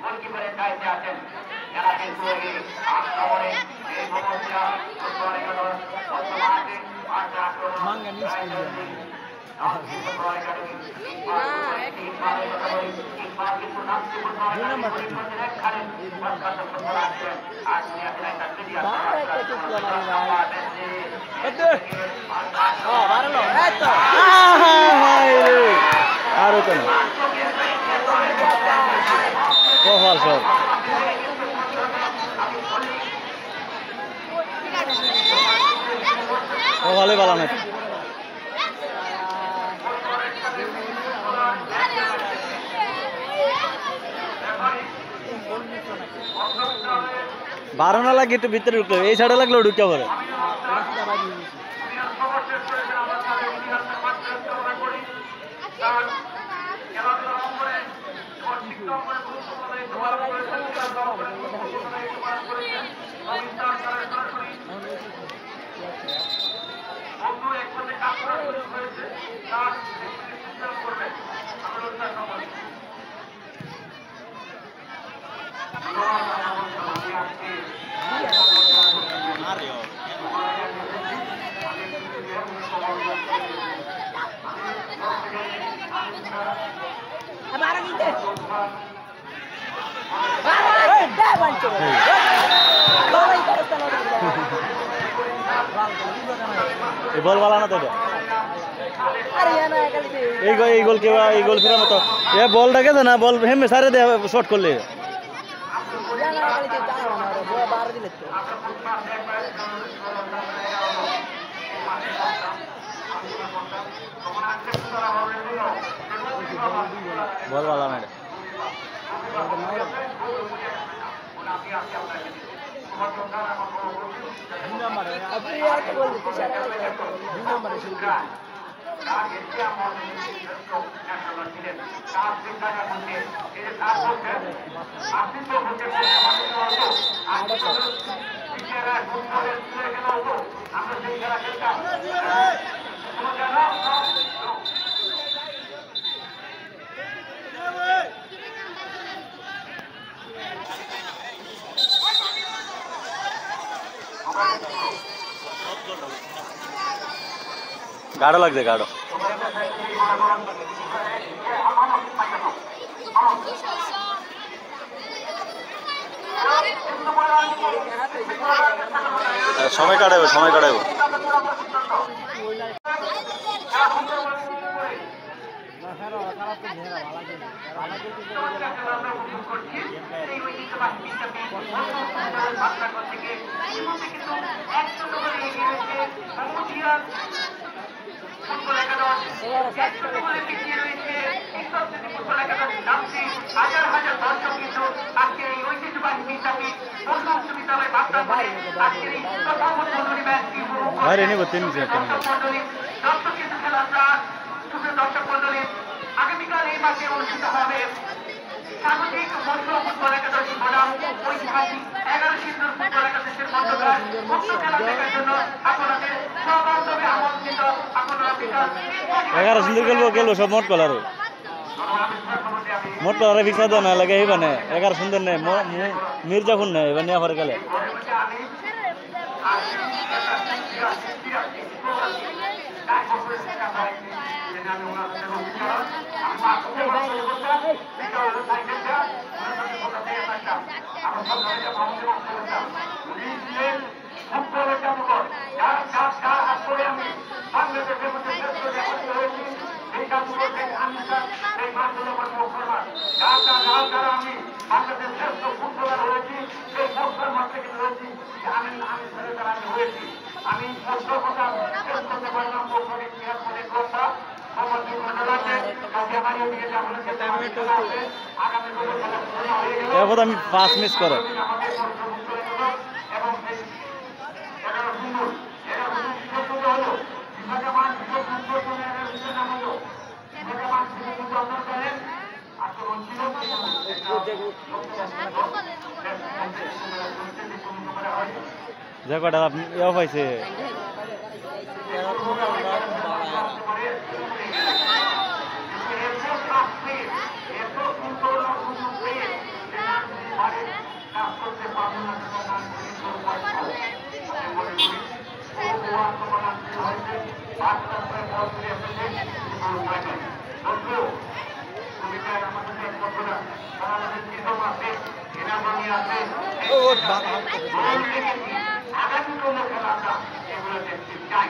গোলকিপারের দায়িত্বে আছেন যারা কিন্তু আক্রমণে এই সমস্যা আরো কেন কপাল সব কপালে বালানো বারো না লাগে একটু ভিতরে ঢুকলো এই সাইডে লাগলো ঢুকতে পারে বল বালানো তো এই গোল কেবা এই গোল ফেরার মতো এ বলটা গেছে না বল হেমে সারে দে শর্ট করলে বল বালানো গাঢ় লাগছে গাঢ় সময় কাটাবো বাইরে নেব 3 মিনিট আগামীকাল এই মাসে অনুষ্ঠিত হবে স্বাগতিক মধ্য ফুটবল একাদশী বনাম ঐতিহাসিক 11 সিন্ধুর ফুটবল একাদশের মধ্যকার মুক্ত খেলা দেখার জন্য আপনাদের সবান্ধবে আমন্ত্রিত। আপনারা বিকাল 11 সিন্ধুর খেলবো সব মোট কলার মোট কলারে ফিক্সা দেওয়া না লাগে এই বানে 11 সুন্দর নেই মির্জাফুর নেই এবার নিয়ে পরে গেলে এবার আমি 5 মিস করে যে কটা ইয়ে পাইছে আগামী কোনো খেলাটা এগুলো দেখতে চাই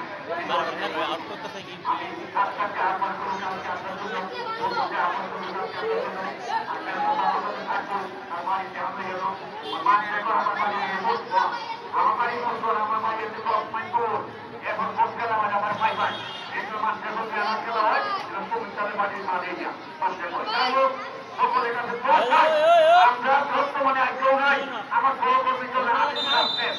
আমরা বর্তমানে আগ্রহ নাই আমার সহকর্মী জন্য আপনি আসবেন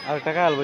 আর টাকা আলবো